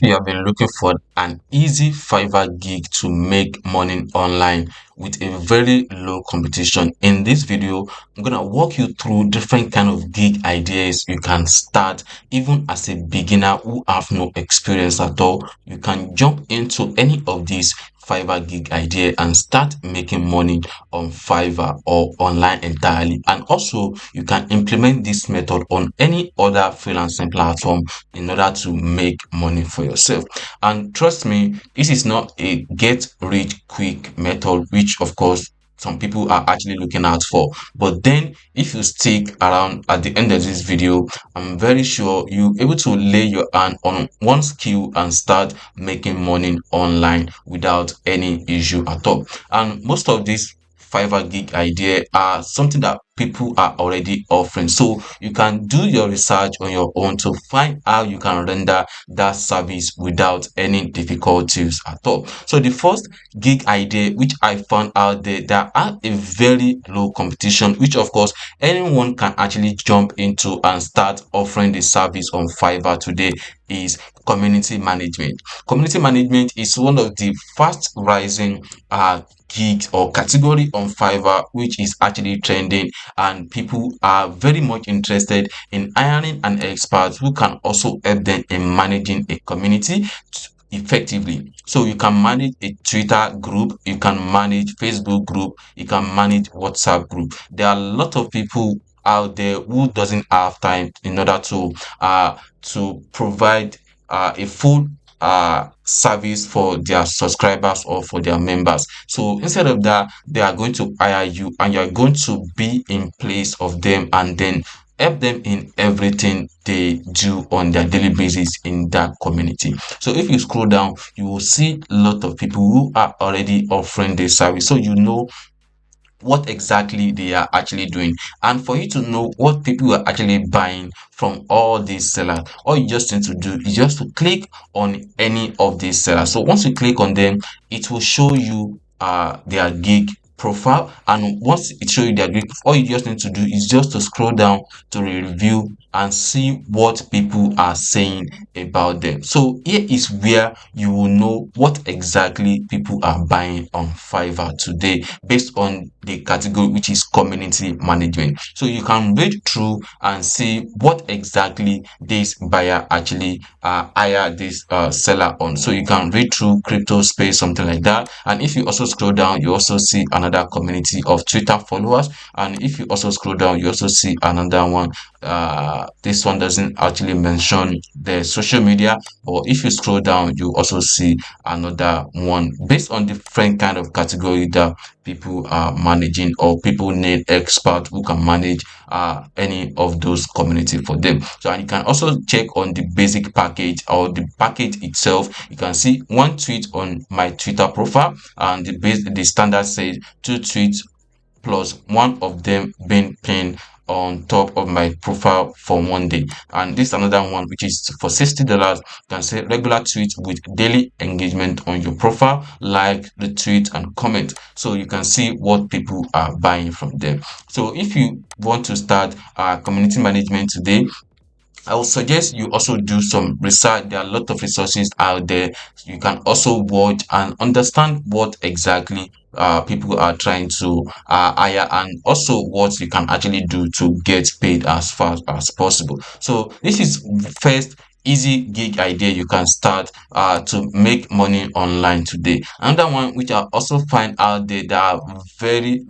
You have been looking for an easy Fiverr gig to make money online with a very low competition. In this video, I'm gonna walk you through different kind of gig ideas you can start even as a beginner who have no experience at all. You can jump into any of these Fiverr gig idea and start making money on Fiverr or online entirely. And also, you can implement this method on any other freelancing platform in order to make money for yourself. And trust me, this is not a get rich quick method, which of course some people are actually looking out for. But then if you stick around at the end of this video, I'm very sure you'll be able to lay your hand on one skill and start making money online without any issue at all. And most of these Fiverr gig idea are something that people are already offering. So you can do your research on your own to find how you can render that service without any difficulties at all. So the first gig idea which I found out there that are a very low competition, which of course anyone can actually jump into and start offering the service on Fiverr today, is community management. Community management is one of the fast rising gigs or category on Fiverr, which is actually trending, and people are very much interested in hiring an expert who can also help them in managing a community effectively. So you can manage a Twitter group, you can manage Facebook group, you can manage WhatsApp group. There are a lot of people out there who doesn't have time in order to provide a full service for their subscribers or for their members. So instead of that, they are going to hire you and you're going to be in place of them and then help them in everything they do on their daily basis in that community. So if you scroll down, you will see a lot of people who are already offering this service. So you know what exactly they are actually doing. And for you to know what people are actually buying from all these sellers, all you just need to do is just to click on any of these sellers. So once you click on them, it will show you their gig profile. And once it shows you their gig, all you just need to do is just to scroll down to review and see what people are saying about them. So here is where you will know what exactly people are buying on Fiverr today based on the category which is community management. So you can read through and see what exactly this buyer actually hire this seller on. So you can read through crypto space, something like that. And if you also scroll down, you also see another community of Twitter followers. And if you also scroll down, you also see another one. This one doesn't actually mention the social media, but if you scroll down, you also see another one based on different kind of category that people are managing, or people need experts who can manage any of those community for them. So and you can also check on the basic package or the package itself. You can see one tweet on my Twitter profile, and the standard says two tweets plus one of them being pinned on top of my profile for one day. And this another one which is for $60. You can say regular tweets with daily engagement on your profile, like, retweet and comment, so you can see what people are buying from them. So if you want to start community management today, I would suggest you also do some research. There are a lot of resources out there. You can also watch and understand what exactly people are trying to hire, and also what you can actually do to get paid as fast as possible. So this is first easy gig idea you can start to make money online today. Another one which I also find out there that are very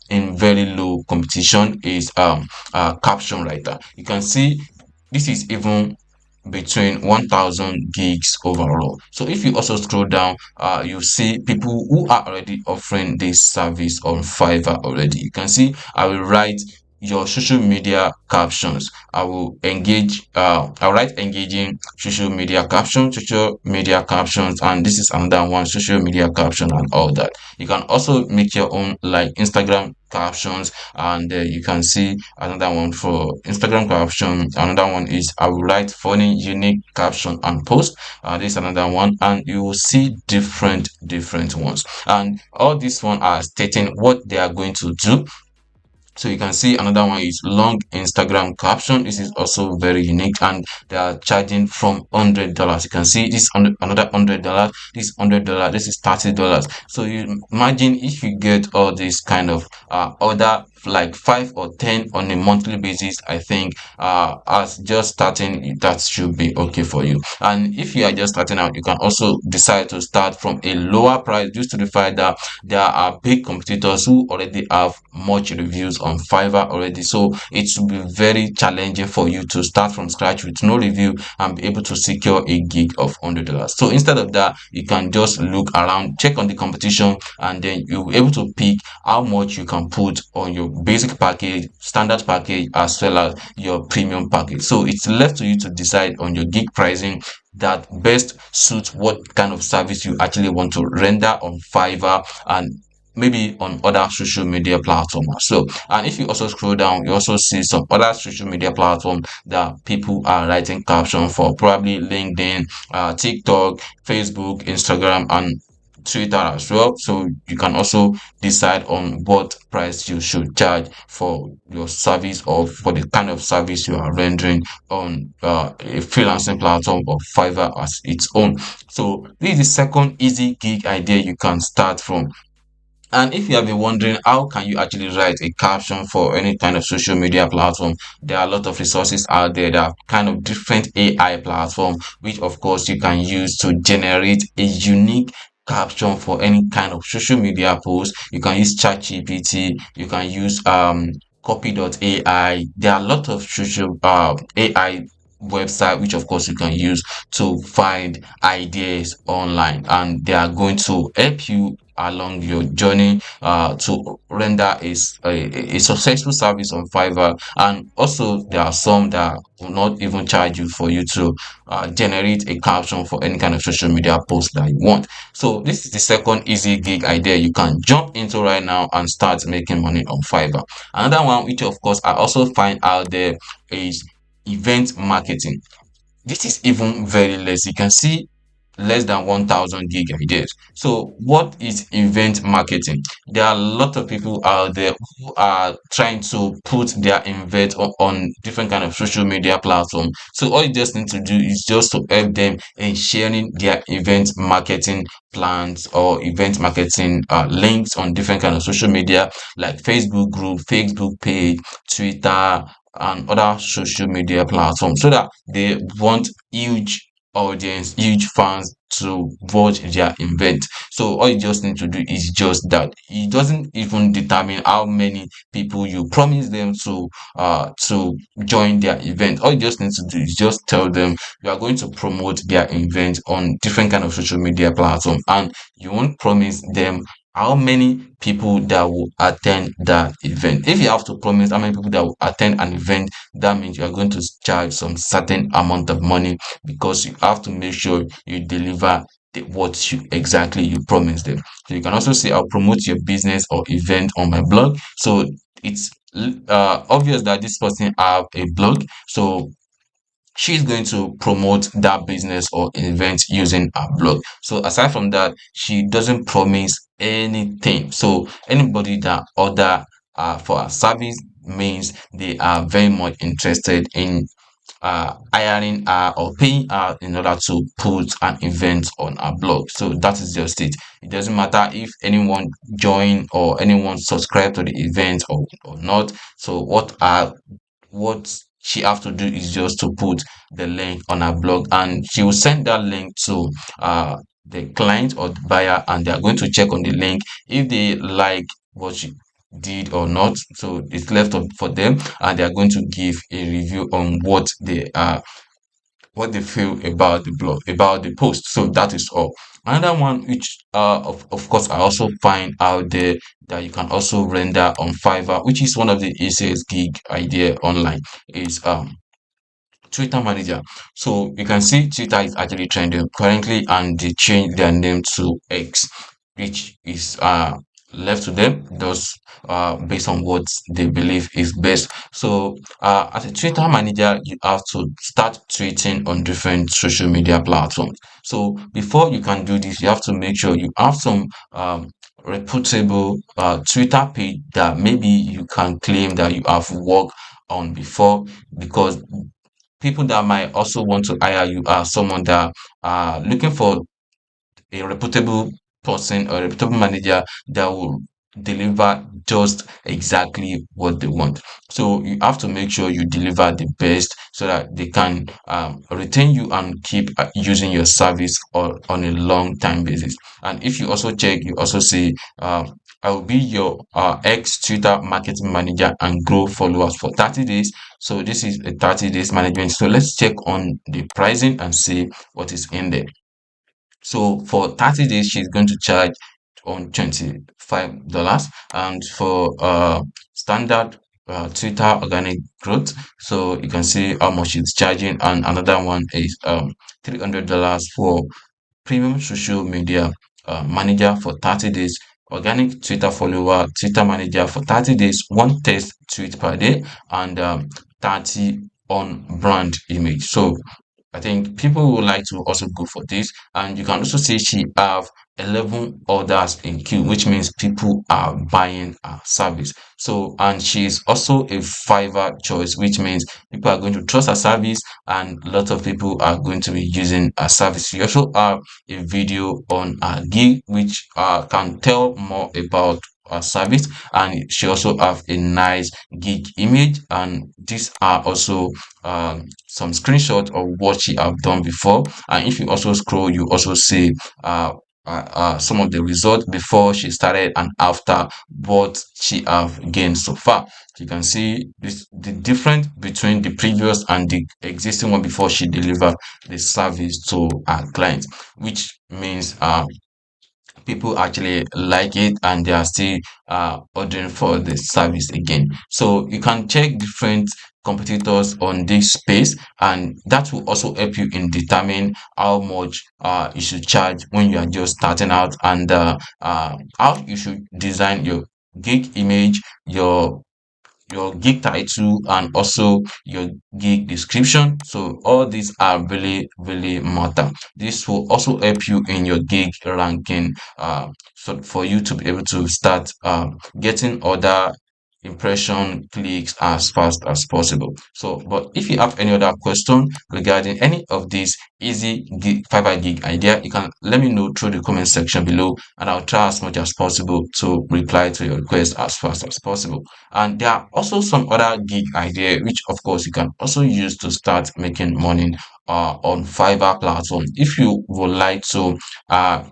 in very low competition is caption writer. You can see this is even between 1000 gigs overall. So if you also scroll down, you see people who are already offering this service on Fiverr already. You can see I will write your social media captions. I will engage, I'll write engaging social media captions, and this is another one, social media caption and all that. You can also make your own, like Instagram captions, and you can see another one for Instagram caption. Another one is I will write funny unique caption and post. This is another one, and you will see different ones, and all these one are stating what they are going to do So you can see another one is long Instagram caption. This is also very unique, and they are charging from $100. You can see this another $100. This $100. This is $30. So you imagine if you get all these kind of order like 5 or 10 on a monthly basis. I think as just starting, that should be okay for you. And if you are just starting out, you can also decide to start from a lower price due to the fact that there are big competitors who already have much reviews on Fiverr already. So it will be very challenging for you to start from scratch with no review and be able to secure a gig of $100. So instead of that, you can just look around, check on the competition, and then you'll be able to pick how much you can put on your basic package, standard package, as well as your premium package. So it's left to you to decide on your gig pricing that best suits what kind of service you actually want to render on Fiverr and maybe on other social media platforms. So, and if you also scroll down, you also see some other social media platforms that people are writing caption for, probably LinkedIn, TikTok, Facebook, Instagram, and Twitter as well. So you can also decide on what price you should charge for your service or for the kind of service you are rendering on a freelancing platform or Fiverr as its own. So this is the second easy gig idea you can start from. And if you have been wondering how can you actually write a caption for any kind of social media platform, there are a lot of resources out there that are kind of different AI platform, which of course you can use to generate a unique caption for any kind of social media post. You can use ChatGPT, you can use copy.ai. There are a lot of social AI website which of course you can use to find ideas online, and they are going to help you along your journey to render a successful service on Fiverr. And also there are some that will not even charge you for you to generate a caption for any kind of social media post that you want. So this is the second easy gig idea you can jump into right now and start making money on Fiverr. Another one which of course I also find out there is event marketing. This is even very less. You can see less than 1000 gig ideas. So what is event marketing? There are a lot of people out there who are trying to put their event on different kind of social media platform. So all you just need to do is just to help them in sharing their event marketing plans or event marketing links on different kind of social media like Facebook group, Facebook page, Twitter, and other social media platforms, so that they want huge audience, huge fans to watch their event. So all you just need to do is just that. It doesn't even determine how many people you promise them to join their event. All you just need to do is just tell them you are going to promote their event on different kind of social media platform, and you won't promise them how many people that will attend that event. If you have to promise how many people that will attend an event, that means you are going to charge some certain amount of money, because you have to make sure you deliver what you exactly you promised them. So you can also say, I'll promote your business or event on my blog. So it's obvious that this person have a blog. So she's going to promote that business or event using her blog. So aside from that, she doesn't promise anything. So anybody that order for a service means they are very much interested in hiring or paying in order to put an event on our blog. So that is just it. It doesn't matter if anyone join or anyone subscribe to the event or not. So what she have to do is just to put the link on her blog, and she will send that link to the client or the buyer, and they are going to check on the link if they like what she did or not. So it's left up for them, and they are going to give a review on what they feel about the blog, about the post. So that is all. Another one which of course I also find out there that you can also render on Fiverr, which is one of the easiest gig idea online, is Twitter manager. So you can see Twitter is actually trending currently, and they changed their name to X, which is left to them, those based on what they believe is best. So as a Twitter manager, you have to start tweeting on different social media platforms. So before you can do this, you have to make sure you have some reputable Twitter page that maybe you can claim that you have worked on before, because people that might also want to hire you are someone that are looking for a reputable person or a reputable manager that will deliver just exactly what they want. So you have to make sure you deliver the best so that they can retain you and keep using your service or on a long time basis. And if you also check, you also see I will be your ex Twitter marketing manager and grow followers for 30 days. So this is a 30 days management. So let's check on the pricing and see what is in there. So for 30 days, she's going to charge on $25. And for standard Twitter organic growth, so you can see how much it's charging. And another one is $300 for premium social media manager for 30 days, organic Twitter follower, Twitter manager for 30 days, one test tweet per day, and 30 on brand image. So I think people would like to also go for this. And you can also see she have 11 orders in queue, which means people are buying her service. So, and she is also a Fiverr choice, which means people are going to trust her service and a lot of people are going to be using her service. She also have a video on her gig, which can tell more about her service. And she also have a nice gig image. And these are also some screenshot of what she have done before. And if you also scroll, you also see some of the results before she started and after what she have gained so far. You can see this, the difference between the previous and the existing one before she delivered the service to her clients, which means people actually like it and they are still ordering for the service again. So you can check different competitors on this space, and that will also help you in determine how much you should charge when you are just starting out, and how you should design your gig image, your gig title, and also your gig description. So all these are really, really matter. This will also help you in your gig ranking, so for you to be able to start getting other impression clicks as fast as possible. So, but if you have any other question regarding any of these easy gig, Fiverr gig idea, you can let me know through the comment section below, and I'll try as much as possible to reply to your request as fast as possible. And there are also some other gig idea, which of course you can also use to start making money on Fiverr platform. If you would like to uh,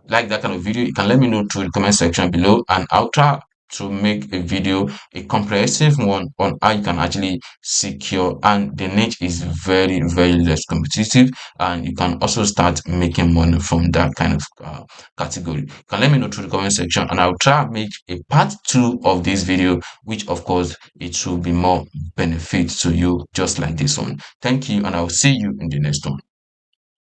like that kind of video, you can let me know through the comment section below, and I'll try to make a video, a comprehensive one on how you can actually secure, and the niche is very, very less competitive, and you can also start making money from that kind of category. You can let me know through the comment section, and I'll try and make a part two of this video, which of course it will be more benefit to you, just like this one. Thank you, and I'll see you in the next one.